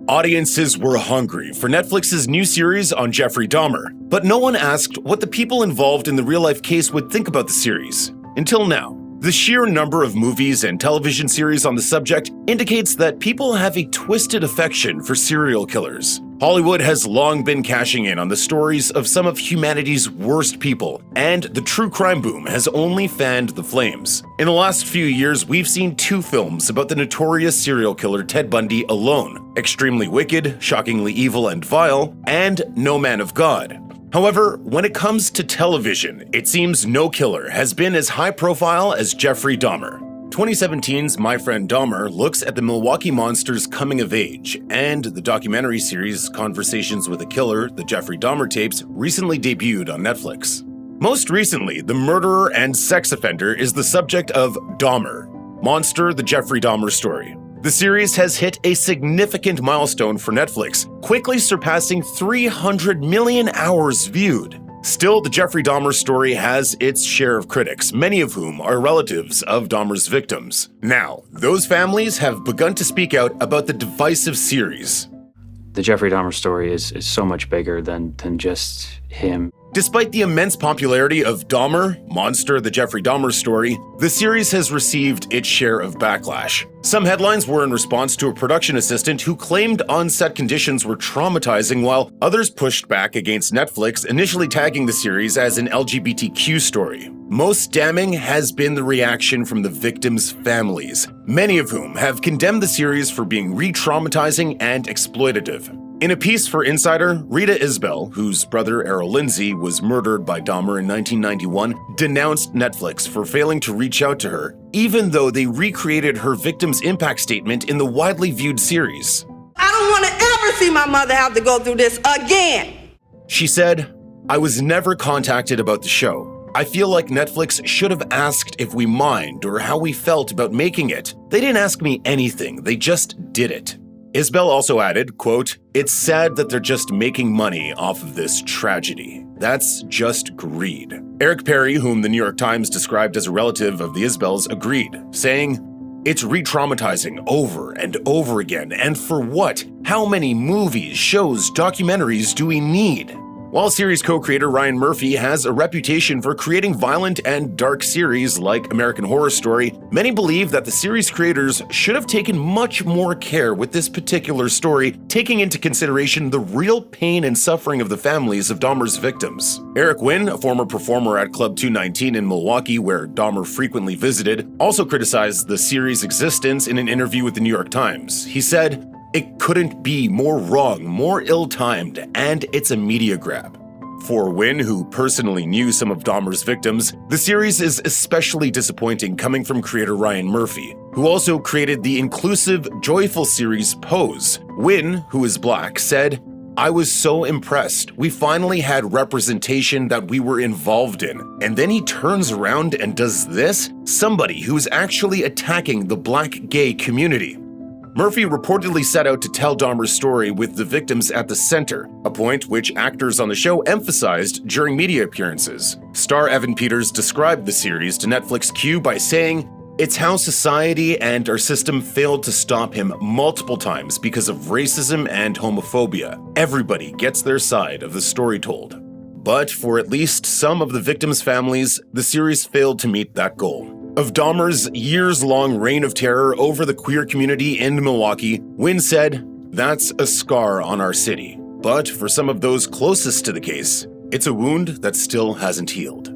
Audiences were hungry for Netflix's new series on Jeffrey Dahmer, but no one asked what the people involved in the real-life case would think about the series. Until now. The sheer number of movies and television series on the subject indicates that people have a twisted affection for serial killers. Hollywood has long been cashing in on the stories of some of humanity's worst people, and the true crime boom has only fanned the flames. In the last few years, we've seen two films about the notorious serial killer Ted Bundy alone: Extremely Wicked, Shockingly Evil and Vile, and No Man of God. However, when it comes to television, it seems no killer has been as high profile as Jeffrey Dahmer. 2017's My Friend Dahmer looks at the Milwaukee Monster's coming of age, and the documentary series Conversations with a Killer, the Jeffrey Dahmer tapes, recently debuted on Netflix. Most recently, the murderer and sex offender is the subject of Dahmer, Monster, the Jeffrey Dahmer story. The series has hit a significant milestone for Netflix, quickly surpassing 300 million hours viewed. Still, the Jeffrey Dahmer story has its share of critics, many of whom are relatives of Dahmer's victims. Now, those families have begun to speak out about the divisive series. The Jeffrey Dahmer story is so much bigger than just him. Despite the immense popularity of Dahmer, Monster, the Jeffrey Dahmer story, the series has received its share of backlash. Some headlines were in response to a production assistant who claimed on-set conditions were traumatizing, while others pushed back against Netflix, initially tagging the series as an LGBTQ story. Most damning has been the reaction from the victims' families, many of whom have condemned the series for being re-traumatizing and exploitative. In a piece for Insider, Rita Isbell, whose brother Errol Lindsay was murdered by Dahmer in 1991, denounced Netflix for failing to reach out to her, even though they recreated her victim's impact statement in the widely viewed series. I don't want to ever see my mother have to go through this again. She said, "I was never contacted about the show. I feel like Netflix should have asked if we mind or how we felt about making it. They didn't ask me anything, they just did it." Isbell also added, quote, "It's sad that they're just making money off of this tragedy. That's just greed." Eric Perry, whom the New York Times described as a relative of the Isbells, agreed, saying, "It's re-traumatizing over and over again, and for what? How many movies, shows, documentaries do we need?" While series co-creator Ryan Murphy has a reputation for creating violent and dark series like American Horror Story, many believe that the series creators should have taken much more care with this particular story, taking into consideration the real pain and suffering of the families of Dahmer's victims. Eric Wynn, a former performer at Club 219 in Milwaukee, where Dahmer frequently visited, also criticized the series' existence in an interview with the New York Times. He said, "It couldn't be more wrong, more ill-timed, and it's a media grab." For Wynn, who personally knew some of Dahmer's victims, the series is especially disappointing coming from creator Ryan Murphy, who also created the inclusive, joyful series Pose. Wynn, who is black, said, "I was so impressed. We finally had representation that we were involved in. And then he turns around and does this? Somebody who is actually attacking the black gay community." Murphy reportedly set out to tell Dahmer's story with the victims at the center, a point which actors on the show emphasized during media appearances. Star Evan Peters described the series to Netflix Q by saying, "It's how society and our system failed to stop him multiple times because of racism and homophobia. Everybody gets their side of the story told." But for at least some of the victims' families, the series failed to meet that goal. Of Dahmer's years-long reign of terror over the queer community in Milwaukee, Wynn said, "That's a scar on our city. But for some of those closest to the case, it's a wound that still hasn't healed."